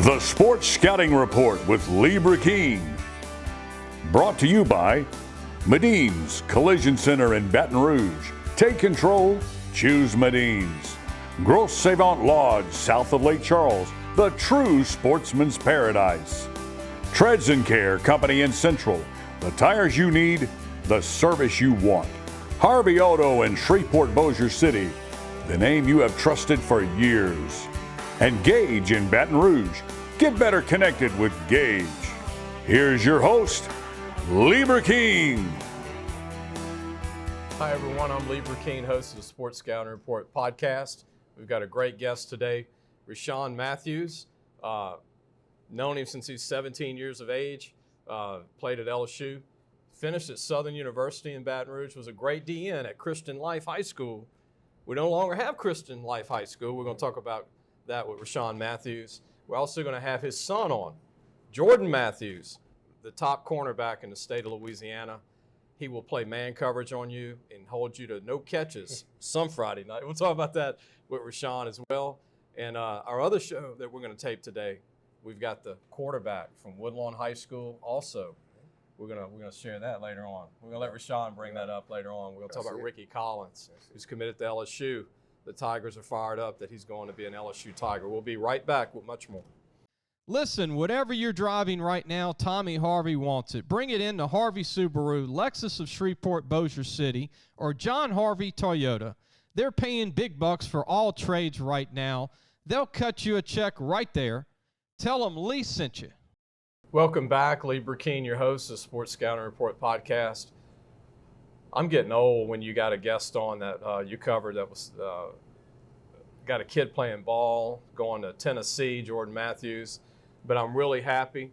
The Sports Scouting Report with Lee Burkeen. Brought to you by Medines Collision Center in Baton Rouge. Take control, choose Medines. Grosse Savant Lodge, south of Lake Charles, the true sportsman's paradise. Treads and Care Company in Central, the tires you need, the service you want. Harvey Auto in Shreveport, Bossier City, the name you have trusted for years. And Gage in Baton Rouge. Get better connected with Gage. Here's your host, Lee Burkeen. Hi, everyone. I'm Lee Burkeen, host of the Sports Scouting Report podcast. We've got a great guest today, Rashaun Matthews. Known him since he's 17 years of age. Played at LSU. Finished at Southern University in Baton Rouge. Was a great DN at Christian Life High School. We no longer have Christian Life High School. We're going to talk about that with Rashaun Matthews. We're also going to have his son on, Jordan Matthews, the top cornerback in the state of Louisiana. He will play man coverage on you and hold you to no catches some Friday night. We'll talk about that with Rashaun as well. And our other show that we're going to tape today, we've got the quarterback from Woodlawn High School also. We're gonna share that later on. We're going to let Rashaun bring that up later on. We're going to talk about Ricky Collins, who's committed to LSU. The Tigers are fired up that he's going to be an LSU Tiger. We'll be right back with much more. Listen, whatever you're driving right now, Tommy Harvey wants it. Bring it in to Harvey Subaru, Lexus of Shreveport, Bossier City, or John Harvey Toyota. They're paying big bucks for all trades right now. They'll cut you a check right there. Tell them Lee sent you. Welcome back. Lee Burkeen, your host of the Sports Scouting Report podcast. I'm getting old when you got a guest on that you covered that was got a kid playing ball, going to Tennessee, Jordan Matthews. But I'm really happy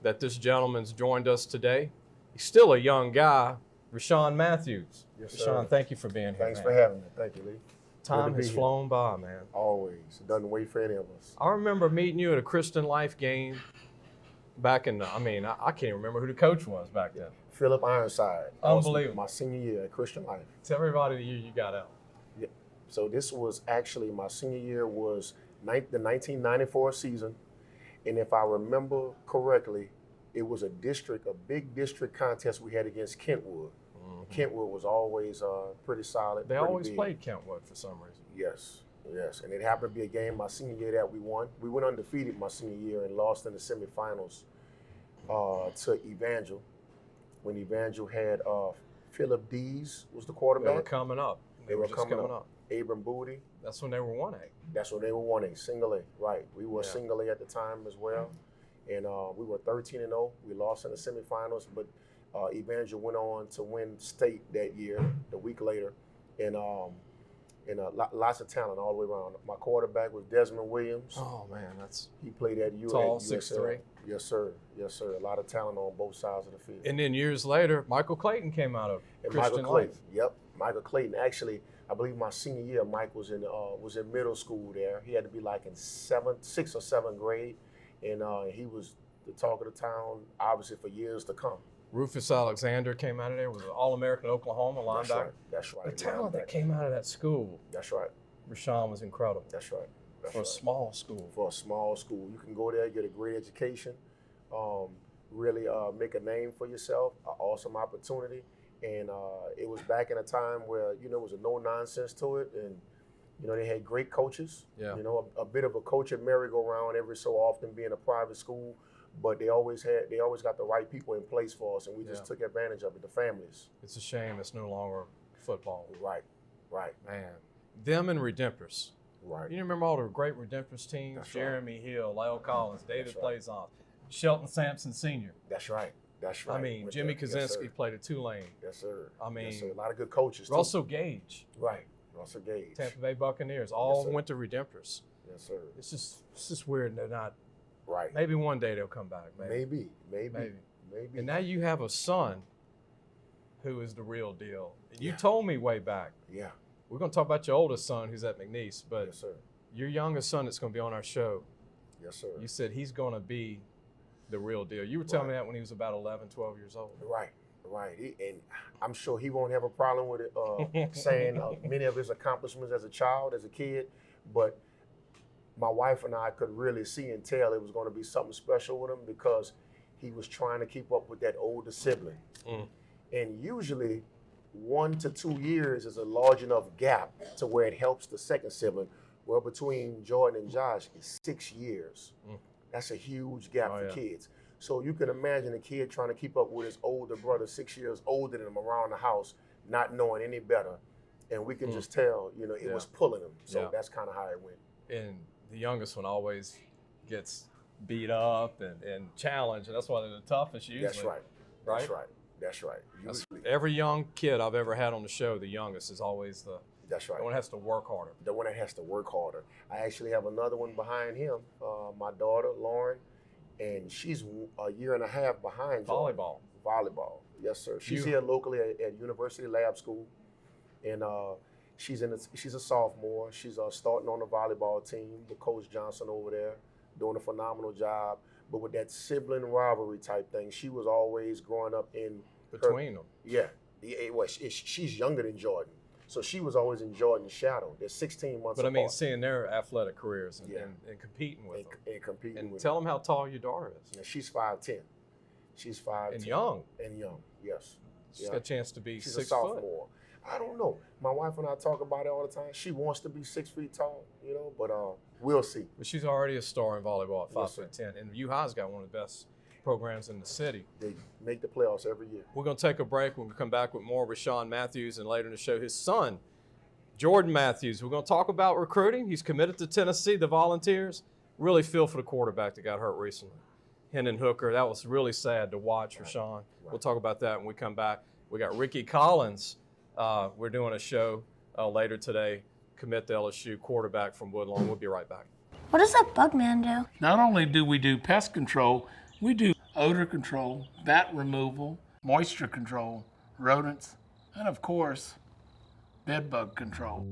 that this gentleman's joined us today. He's still a young guy, Rashaun Matthews. Yes, Rashaun, sir. Thank you for being here. Thanks man. for having me. Thank you, Lee. Time has flown by, man. Always. It doesn't wait for any of us. I remember meeting you at a Christian Life game back in I can't remember who the coach was back then. Philip Ironside. Unbelievable. My senior year at Christian Life. Tell everybody the year you got out. Yeah. So this was actually, my senior year was the 1994 season. And if I remember correctly, it was a big district contest we had against Kentwood. Mm-hmm. Kentwood was always pretty solid. They pretty always big. played Kentwood for some reason. Yes. And it happened to be a game my senior year that we won. We went undefeated my senior year and lost in the semifinals to Evangel. When Evangel had Philip Dees was the quarterback. They were coming up. They were just coming coming up. Abram Booty. That's when they were 1A. That's when they were 1A, single A, right. We were single A at the time as well. And we were 13-0. We lost in the semifinals, but Evangel went on to win state that year, the week later. And lots of talent all the way around. My quarterback was Desmond Williams. Oh, man, he played at U. Tall, at 6'3". Yes, sir. A lot of talent on both sides of the field. And then years later, Michael Clayton came out of Christian Life. Yep, Michael Clayton. Actually, I believe my senior year, Mike was in middle school there. He had to be like in 6th or 7th grade, and he was the talk of the town, obviously for years to come. Rufus Alexander came out of there, was an All-American Oklahoma linebacker. That's right. The talent that came out of that school. That's right. Rashaun was incredible. That's right. For a small school. For a small school. You can go there, get a great education, really make a name for yourself, an awesome opportunity. And it was back in a time where, there was a no-nonsense to it. And, they had great coaches. Yeah. A bit of a coach at merry-go-round every so often being a private school. But they always got the right people in place for us, and we just took advantage of it, the families. It's a shame it's no longer football. Right. Man, them and Redemptors. Right. You remember all the great Redemptors teams? That's Jeremy Hill, Lyle Collins, David right. Plaisance, Shelton Sampson Sr. That's right. I mean, Jimmy Kaczynski played at Tulane. Yes, sir. I mean, yes, sir. A lot of good coaches, too. Russell Gage. Right. Russell Gage. Tampa Bay Buccaneers. All went to Redemptors. Yes, sir. It's just weird they're not. Right. Maybe one day they'll come back. Maybe. And now you have a son who is the real deal. You told me way back. Yeah. We're going to talk about your oldest son who's at McNeese, but yes, sir. Your youngest son that's going to be on our show. Yes, sir. You said he's going to be the real deal. You were telling me that when he was about 11, 12 years old. Right. And I'm sure he won't have a problem with it saying many of his accomplishments as a child, as a kid, but my wife and I could really see and tell it was going to be something special with him because he was trying to keep up with that older sibling. And usually 1 to 2 years is a large enough gap to where it helps the second sibling. Well, between Jordan and Josh is 6 years. That's a huge gap for kids. So you can imagine a kid trying to keep up with his older brother, 6 years older than him, around the house, not knowing any better. And we can just tell, you know, it was pulling him. So that's kind of how it went. And the youngest one always gets beat up and challenged, and that's why they're the toughest usually. That's right. Right? That's right. That's right. Every young kid I've ever had on the show, the youngest is always the one that has to work harder. The one that has to work harder. I actually have another one behind him, my daughter, Lauren, and she's a year and a half behind Jordan. Volleyball. Yes, sir. She's here locally at University Lab School, and she's a sophomore. She's starting on the volleyball team with Coach Johnson over there, doing a phenomenal job. But with that sibling rivalry type thing, she was always growing up in between them. Yeah, she's younger than Jordan, so she was always in Jordan's shadow. They're 16 months. But apart. I mean, seeing their athletic careers and competing with them, and competing. And with tell them how tall your daughter is. Yeah, she's 5'10". She's 5'10". And young. Yes. She's got a chance to be she's 6 a sophomore. I don't know. My wife and I talk about it all the time. She wants to be 6 feet tall, you know, but we'll see. But she's already a star in volleyball at 5'10", and U-High's got one of the best programs in the city. They make the playoffs every year. We're going to take a break. We're going to come back with more Rashaun Matthews, and later in the show, his son, Jordan Matthews. We're going to talk about recruiting. He's committed to Tennessee, the Volunteers. Really feel for the quarterback that got hurt recently. Hendon Hooker, that was really sad to watch, Rashaun. Right. We'll talk about that when we come back. We got Ricky Collins. We're doing a show later today, commit to LSU, quarterback from Woodlawn. We'll be right back. What does that bug man do? Not only do we do pest control, we do odor control, bat removal, moisture control, rodents, and of course, bed bug control.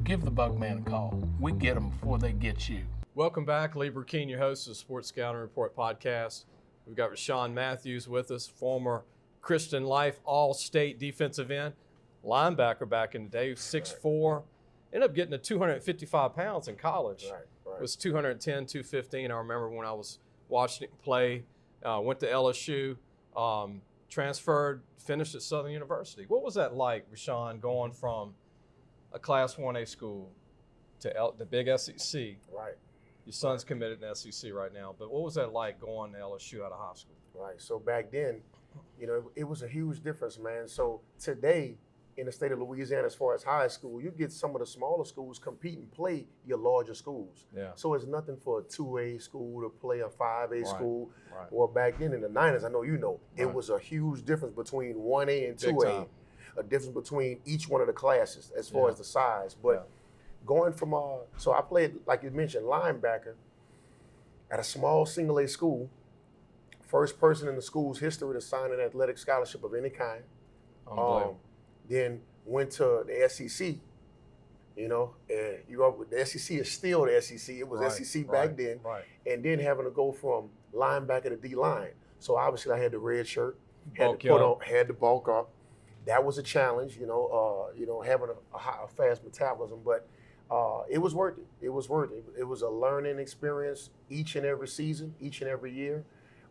Give the bug man a call. We get them before they get you. Welcome back. Lee Burkeen, your host of the Sports Scouting Report podcast. We've got Rashaun Matthews with us, former Christian Life All-State defensive end, linebacker back in the day, 6'4", ended up getting to 255 pounds in college. Right. It was 210, 215. I remember when I was watching it play, went to LSU, transferred, finished at Southern University. What was that like, Rashaun, going from a Class 1A school to the big SEC? Right. Your son's committed in SEC right now, but what was that like going to LSU out of high school? Right. So back then, you know, it was a huge difference, man. So today, in the state of Louisiana, as far as high school, you get some of the smaller schools compete and play your larger schools. Yeah. So it's nothing for a 2A school to play a 5A school. Right. Or back then in the 90s, I know you know, it was a huge difference between 1A and 2A. A difference between each one of the classes as far as the size. But going from, so I played, like you mentioned, linebacker at a small single A school. First person in the school's history to sign an athletic scholarship of any kind. Then went to the SEC, you know, and the SEC is still the SEC. It was SEC back then. Right. And then having to go from linebacker to D-line. So obviously I had the red shirt, had to bulk up. That was a challenge, you know, having a fast metabolism, but it was worth it. It was worth it. It was a learning experience each and every season, each and every year.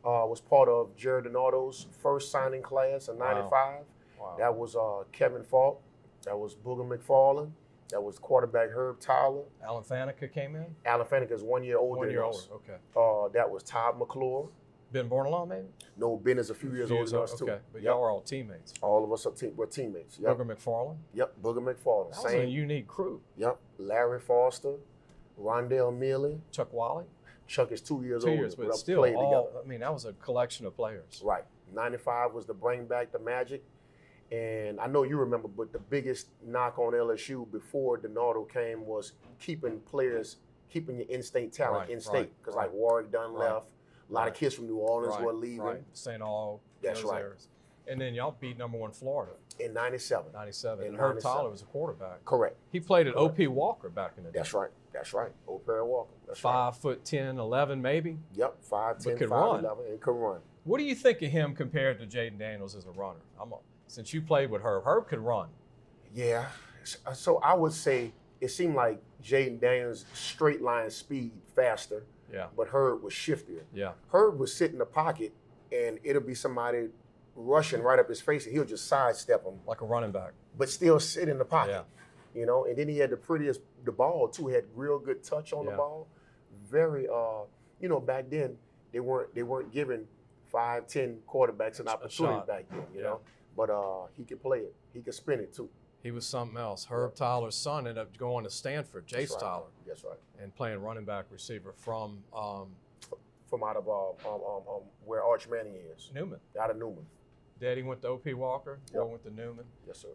Was part of Jared Donato's first signing class in '95. Wow. That was Kevin Falk. That was Booger McFarland. That was quarterback Herb Tyler. Alan Faneca came in? Alan Faneca is 1 year older than us. Okay. That was Todd McClure. Ben Bornalon, maybe? No, Ben is a few years older than us, too. Okay, but y'all are all teammates. All of us we're teammates. Yep. Booger McFarland? Yep, Booger McFarland. That was a unique crew. Yep, Larry Foster, Rondell Mealy. Chuck Wally? Chuck is 2 years older. 2 years, but still, that was a collection of players. Right. 95 was to bring back the magic. And I know you remember, but the biggest knock on LSU before Donato came was keeping your in-state talent in-state. Because like Warwick Dunn left, a lot of kids from New Orleans were leaving. Right. St. Aug. That's right. Areas. And then y'all beat #1 Florida. In 97. And Herb Tyler was a quarterback. Correct. He played at O.P. Walker back in the day. That's right. O.P. Walker. That's 5'10", 11 maybe. Yep, 5'10", 5'11", and could run. What do you think of him compared to Jaden Daniels as a runner? Since you played with Herb could run. Yeah. So I would say it seemed like Jaden Daniels' straight line speed faster, but Herb was shiftier. Yeah. Herb would sit in the pocket, and it'll be somebody rushing right up his face, and he'll just sidestep him. Like a running back. But still sit in the pocket. Yeah. You know, and then he had the ball too. He had real good touch on the ball. Very, you know, back then they weren't giving 5-10 quarterbacks an opportunity back then. You know, but he could play it. He could spin it too. He was something else. Herb Tyler's son ended up going to Stanford, Jace Tyler. That's right. And playing running back receiver from out of where Arch Manning is. Newman. Out of Newman. Daddy went to O.P. Walker. Boy went to Newman. Yes, sir.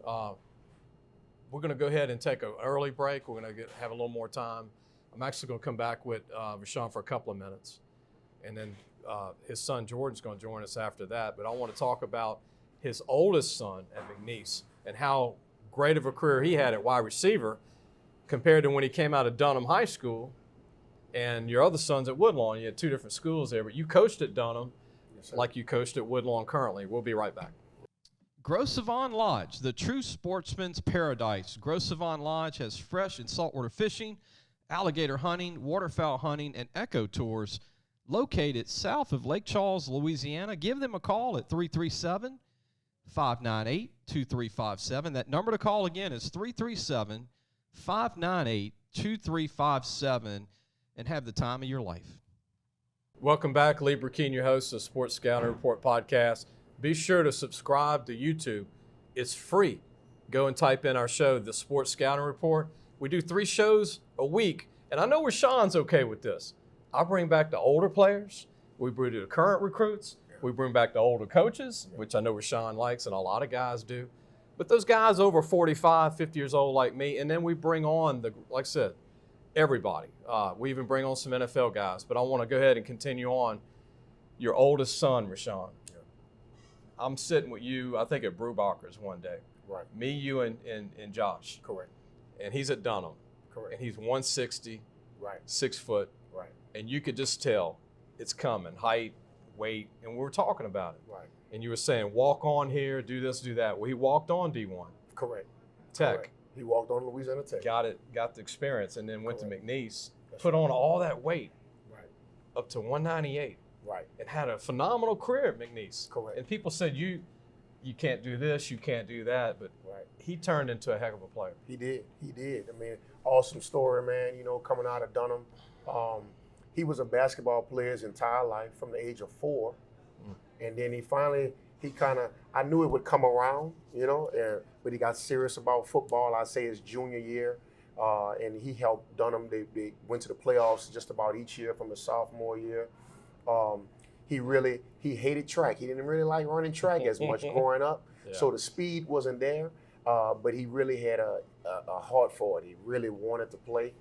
We're going to go ahead and take an early break. We're going to have a little more time. I'm actually going to come back with Rashaun for a couple of minutes. And then his son Jordan's going to join us after that. But I want to talk about his oldest son at McNeese and how great of a career he had at wide receiver compared to when he came out of Dunham High School and your other son's at Woodlawn. You had two different schools there, but you coached at Dunham like you coached at Woodlawn currently. We'll be right back. Gros Savon Lodge, the true sportsman's paradise. Gros Savon Lodge has fresh and saltwater fishing, alligator hunting, waterfowl hunting, and eco tours located south of Lake Charles, Louisiana. Give them a call at 337-598-2357. That number to call again is 337-598-2357, and have the time of your life. Welcome back. Lee Burkeen, your host of Sports Scouting Report podcast. Be sure to subscribe to YouTube. It's free. Go and type in our show, The Sports Scouting Report. We do 3 shows a week, and I know Rashaun's okay with this. I bring back the older players. We bring the current recruits. We bring back the older coaches, which I know Rashaun likes and a lot of guys do. But those guys over 45, 50 years old like me, and then we bring on, like I said, everybody. We even bring on some NFL guys. But I want to go ahead and continue on. Your oldest son, Rashaun. I'm sitting with you, I think, at Brewbacher's one day. Right. Me, you, and Josh. Correct. And he's at Dunham. Correct. And he's 160. Right. 6 foot. Right. And you could just tell it's coming. Height, weight, and we were talking about it. Right. And you were saying, walk on here, do this, do that. Well, he walked on D1. Correct. Tech. Correct. He walked on Louisiana Tech. Got the experience, and then went to McNeese, That's put right. on all that weight. Right. Up to 198. Right. And had a phenomenal career at McNeese. Correct. And people said, you can't do this, you can't do that, but he turned into a heck of a player. He did. I mean, awesome story, man. You know, coming out of Dunham. He was a basketball player his entire life from the age of 4. And then I knew it would come around, you know, but he got serious about football, I'd say his junior year. And he helped Dunham. They went to the playoffs just about each year from his sophomore year. He hated track. He didn't really like running track as much growing up. Yeah. So the speed wasn't there, but he really had a heart for it. He really wanted to play.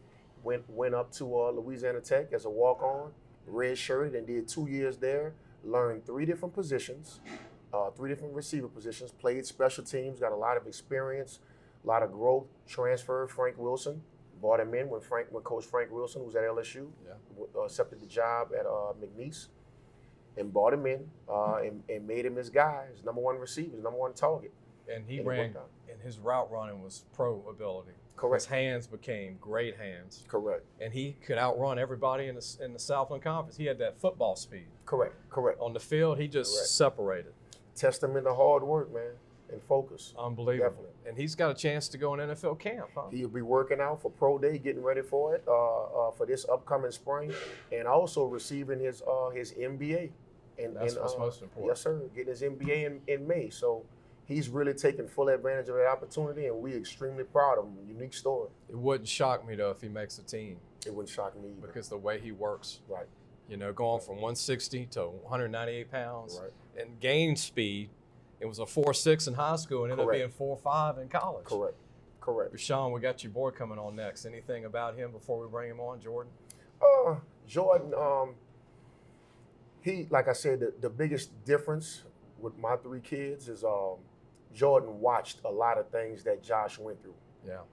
Went up to Louisiana Tech as a walk-on, redshirted, and did 2 years there. Learned 3 different positions, 3 different receiver positions, played special teams, got a lot of experience, a lot of growth, transferred. Frank Wilson brought him in when Coach Frank Wilson was at LSU, accepted the job at McNeese, and brought him in and made him his guy, his number 1 receiver, his number 1 target. And he ran, and his route running was pro ability. Correct. His hands became great hands. Correct. And he could outrun everybody in the Southland Conference. He had that football speed. Correct. On the field, he just separated. Testament to hard work, man, and focus. Unbelievable. Definitely. And he's got a chance to go in NFL camp, huh? He'll be working out for Pro Day, getting ready for it for this upcoming spring, and also receiving his MBA. That's what's most important. Yes, sir. Getting his MBA in May. So he's really taking full advantage of that opportunity, and we're extremely proud of him. Unique story. It wouldn't shock me, though, if he makes the team. It wouldn't shock me either. Because the way he works. Right. You know, going from 160 to 198 pounds and gained speed. It was a 4.6 in high school and ended up being 4.5 in college. Correct. Rashaun, we got your boy coming on next. Anything about him before we bring him on, Jordan? Jordan, he, like I said, the biggest difference with my 3 kids is Jordan watched a lot of things that Josh went through. Yeah.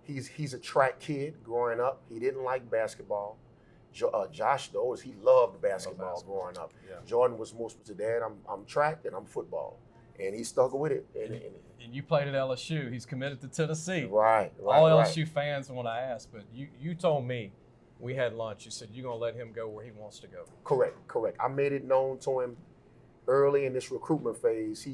He's a track kid growing up. He didn't like basketball. Josh, the oldest, he loved basketball growing up. Yeah. Jordan was most to dad, I'm track and I'm football. and he stuck with it. And you played at LSU. He's committed to Tennessee. Right. All LSU fans want to ask, but you told me, we had lunch, you said you're going to let him go where he wants to go. Correct. I made it known to him early in this recruitment phase.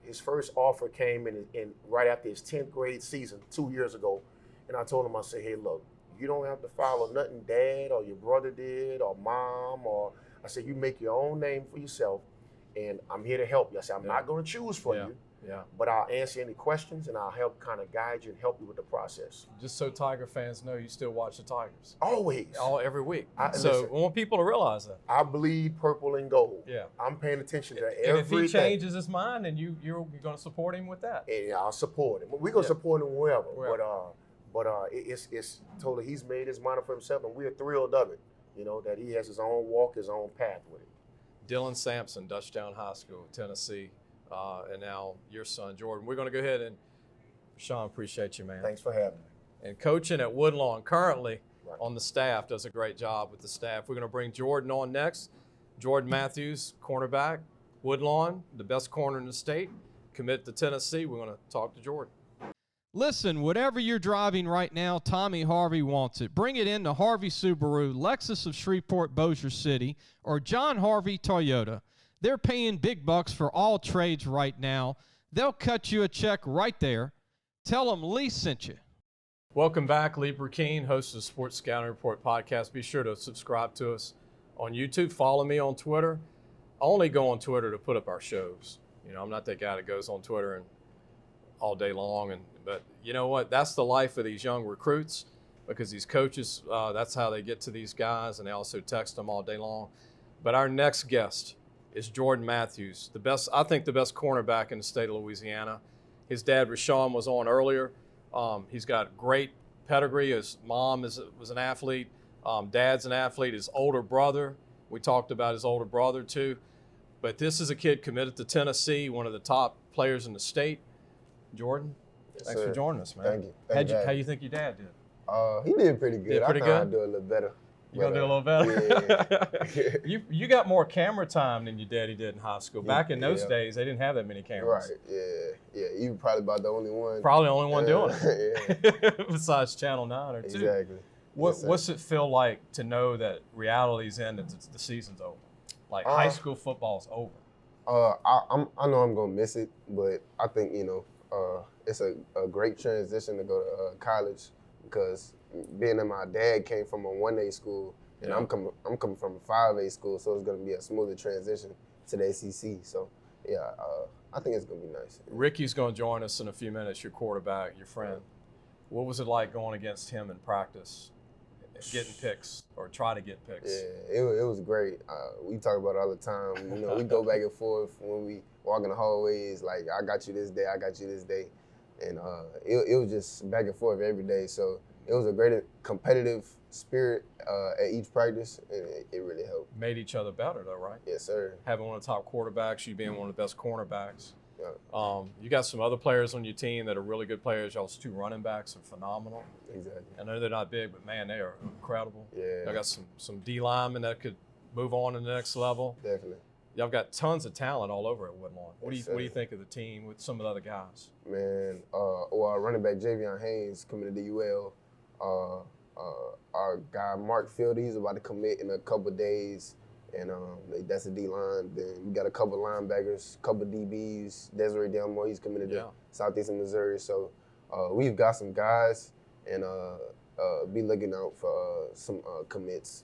His first offer came in right after his 10th grade season 2 years ago, and I told him, I said, hey, look, you don't have to follow nothing dad or your brother did or mom, or I said, you make your own name for yourself, and I'm here to help you. I said, I'm not going to choose for you, but I'll answer any questions and I'll help kind of guide you and help you with the process. Just so Tiger fans know, you still watch the Tigers. Always. Every week. Listen, I want people to realize that. I bleed purple and gold. Yeah. I'm paying attention to everything. And if he changes his mind, then you're going to support him with that. And I'll support him. We're going to support him wherever. But it's totally, he's made his mind up for himself, and we're thrilled of it, that he has his own walk, his own path with it. Dylan Sampson, Dutchtown High School, Tennessee, and now your son, Jordan. We're going to go ahead and, Sean, appreciate you, man. Thanks for having me. And coaching at Woodlawn, currently on the staff, does a great job with the staff. We're going to bring Jordan on next. Jordan Matthews, cornerback, Woodlawn, the best corner in the state, committed to Tennessee. We're going to talk to Jordan. Listen, whatever you're driving right now, Tommy Harvey wants it. Bring it in to Harvey Subaru, Lexus of Shreveport, Bossier City, or John Harvey Toyota. They're paying big bucks for all trades right now. They'll cut you a check right there. Tell them Lee sent you. Welcome back. Lee Burkeen, host of the Sports Scouting Report podcast. Be sure to subscribe to us on YouTube. Follow me on Twitter. I only go on Twitter to put up our shows. I'm not that guy that goes on Twitter and all day long. But you know what? That's the life of these young recruits, because these coaches, that's how they get to these guys, and they also text them all day long. But our next guest is Jordan Matthews, I think the best cornerback in the state of Louisiana. His dad, Rashaun, was on earlier. He's got great pedigree. His mom was an athlete. Dad's an athlete. His older brother, we talked about his older brother too. But this is a kid committed to Tennessee, one of the top players in the state. Jordan, thanks for joining us, man. Thank you. How you think your dad did? He did pretty good. I thought I'd do a little better. You gonna do a little better? Yeah. You got more camera time than your daddy did in high school. Back in those days, they didn't have that many cameras. Right. Yeah. You were probably about the only one. Probably the only one doing it. Yeah. Besides Channel 9 or 2. Exactly. What's it feel like to know that reality's in and the season's over? Like high school football's over. I know I'm gonna miss it, but I think it's a great transition to go to college, because being that my dad came from a 1A school and I'm coming from a 5A school, so it's gonna be a smoother transition to the SEC. So I think it's gonna be nice. Ricky's gonna join us in a few minutes. Your quarterback, your friend. What was it like going against him in practice, getting picks or try to get picks? Yeah, it was great. We talk about it all the time. We go back and forth when we walk in the hallways. Like, I got you this day, I got you this day, and it was just back and forth every day. So it was a great competitive spirit at each practice, and it really helped. Made each other better, though, right? Yes, sir. Having one of the top quarterbacks, you being one of the best cornerbacks. Yeah. You got some other players on your team that are really good players. Y'all's 2 running backs are phenomenal. Exactly. I know they're not big, but man, they are incredible. Yeah. Y'all got some D linemen that could move on to the next level. Definitely. Y'all got tons of talent all over at Woodlawn. What Yes, do you think of the team with some of the other guys? Man, running back Javion Haynes committed to UL. Our guy Mark Field, he's about to commit in a couple of days, and that's a D line. Then we got a couple linebackers, couple DBs. Desiree Delmore, he's committed to Southeastern Missouri. So we've got some guys, and be looking out for some commits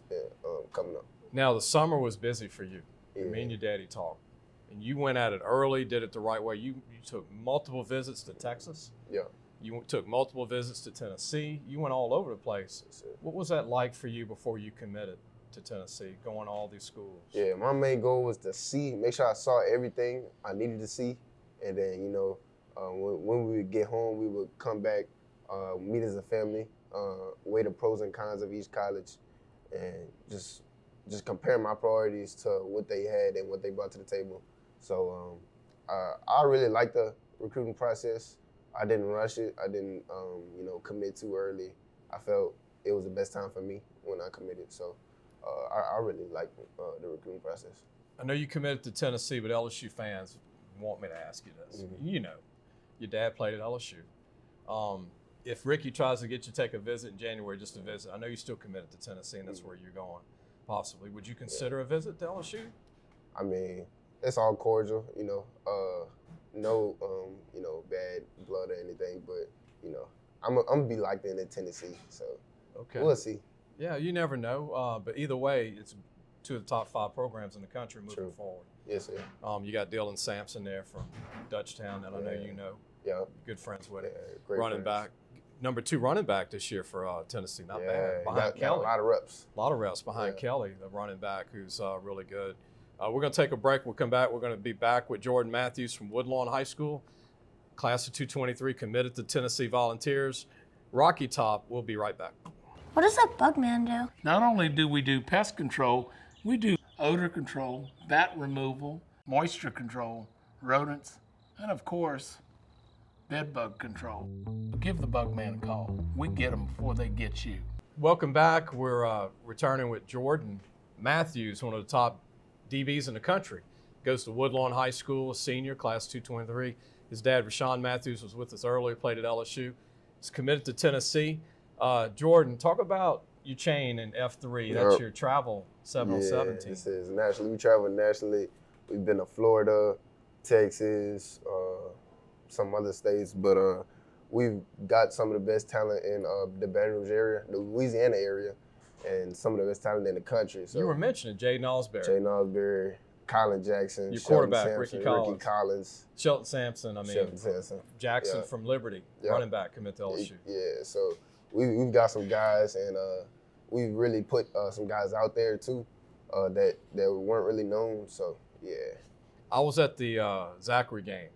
coming up. Now the summer was busy for you. Yeah. Me and your daddy talked, and you went at it early, did it the right way. You took multiple visits to Texas. Yeah. You took multiple visits to Tennessee. You went all over the place. What was that like for you before you committed to Tennessee, going to all these schools? Yeah, my main goal was to make sure I saw everything I needed to see. And then, when we would get home, we would come back, meet as a family, weigh the pros and cons of each college, and just compare my priorities to what they had and what they brought to the table. So I really liked the recruiting process. I didn't rush it. I didn't, commit too early. I felt it was the best time for me when I committed. So I really liked the recruiting process. I know you committed to Tennessee, but LSU fans, want me to ask you this. You know, your dad played at LSU. If Ricky tries to get you to take a visit in January, just a visit, I know you're still committed to Tennessee, and that's where you're going, possibly. Would you consider a visit to LSU? I mean, it's all cordial, you know. No, you know, bad blood or anything, but you know, I'm gonna be locked in Tennessee, so we'll see. Yeah, you never know. But either way, it's two of the top 5 programs in the country moving forward. Yes, sir. You got Dylan Sampson there from Dutchtown that I know you know. Yeah. Good friends with it. Great running friends. back. Number 2 running back this year for Tennessee. Not bad. Behind Kelly. Got a lot of reps. Behind Kelly, the running back, who's really good. We're going to take a break. We'll come back. We're going to be back with Jordan Matthews from Woodlawn High School, class of 223, committed to Tennessee Volunteers. Rocky Top, we'll be right back. What does that bug man do? Not only do we do pest control, we do odor control, bat removal, moisture control, rodents, and of course, bed bug control. Give the bug man a call. We get them before they get you. Welcome back. We're returning with Jordan Matthews, one of the top DBs in the country. Goes to Woodlawn High School, a senior, class 223. His dad, Rashaun Matthews, was with us earlier, played at LSU. He's committed to Tennessee. Jordan, talk about your chain in F3. That's your travel 707 team. This is nationally. We travel nationally. We've been to Florida, Texas, some other states, but we've got some of the best talent in the Baton Rouge area, the Louisiana area, and some of the best talent in the country. So you were mentioning Jay Nosberry, Colin Jackson, your Shelton quarterback, Sampson, Ricky Collins. Shelton Sampson, Jackson from Liberty, running back, commit to LSU. Yeah, so we've got some guys, and we really put some guys out there too that weren't really known. So yeah. I was at the Zachary game.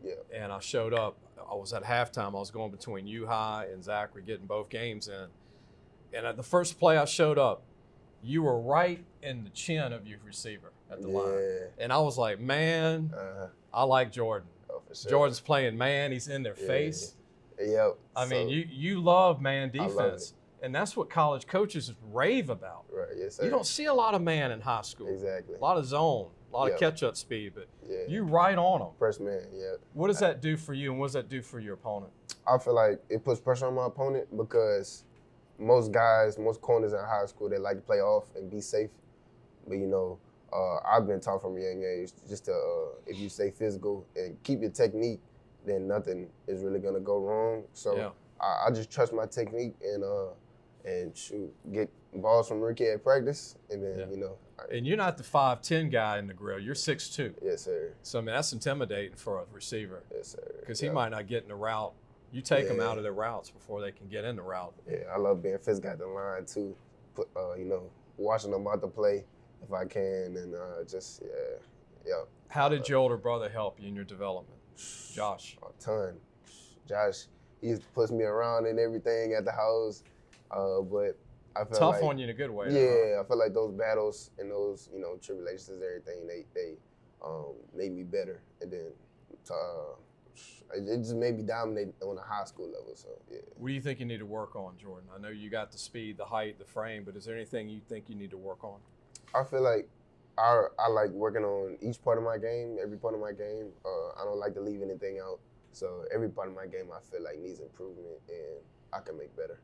Yeah. And I showed up. I was at halftime. I was going between U-High and Zachary, getting both games in. And at the first play I showed up, you were right in the chin of your receiver at the line. And I was like, man, I like Jordan. Oh, for sure. Jordan's playing man. He's in their face. Yep. I mean, you love man defense. And that's what college coaches rave about. Right, yes, sir. You don't see a lot of man in high school. Exactly. A lot of zone, a lot of catch-up speed, but you right on them. Freshman, yeah. What does that do for you, and what does that do for your opponent? I feel like it puts pressure on my opponent because most corners in high school, they like to play off and be safe. But, you know, I've been taught from a young age just to, if you stay physical and keep your technique, then nothing is really going to go wrong. So I just trust my technique and shoot, get balls from Ricky at practice, and then, you know. And you're not the 5'10" guy in the grill. You're 6'2". Yes, sir. So, I mean, that's intimidating for a receiver. Yes, sir. Because he might not get in the route. You take them out of their routes before they can get in the route. Yeah, I love being physical at the line, too. You know, watching them out to play if I can, and How did your older brother help you in your development? Josh? A ton. Josh, he used to push me around and everything at the house. But I feel tough like, on you in a good way. Yeah, I feel like those battles and those, you know, tribulations and everything, they made me better. And then it just made me dominate on a high school level. So yeah. What do you think you need to work on, Jordan? I know you got the speed, the height, the frame, but is there anything you think you need to work on? I feel like I like working on each part of my game, every part of my game. I don't like to leave anything out. So every part of my game I feel like needs improvement, and I can make better.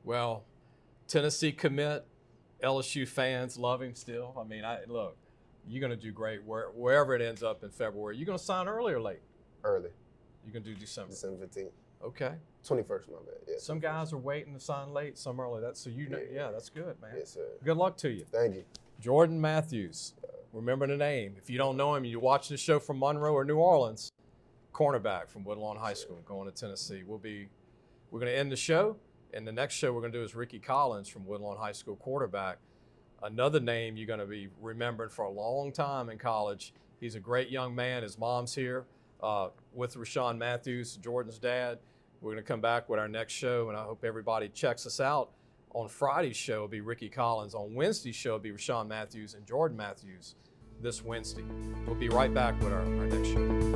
Well, Tennessee commit, LSU fans love him still. I mean, look, you're going to do great wherever it ends up in February. You going to sign early or late? Early. You're going to do December? December 15th. Okay. 21st, my bad. Yeah, some guys are waiting to sign late, some early. That's good, man. Yes, sir. Good luck to you. Thank you. Jordan Matthews. Remember the name. If you don't know him, you watch this show from Monroe or New Orleans. Cornerback from Woodlawn High School, going to Tennessee. We're going to end the show, and the next show we're going to do is Ricky Collins from Woodlawn High School, quarterback. Another name you're going to be remembering for a long time in college. He's a great young man. His mom's here with Rashaun Matthews, Jordan's dad. We're going to come back with our next show, and I hope everybody checks us out. On Friday's show will be Ricky Collins. On Wednesday's show will be Rashaun Matthews and Jordan Matthews this Wednesday. We'll be right back with our next show.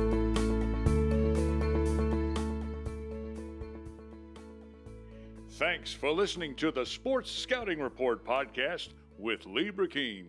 Thanks for listening to the Sports Scouting Report podcast with Lee Burkeen.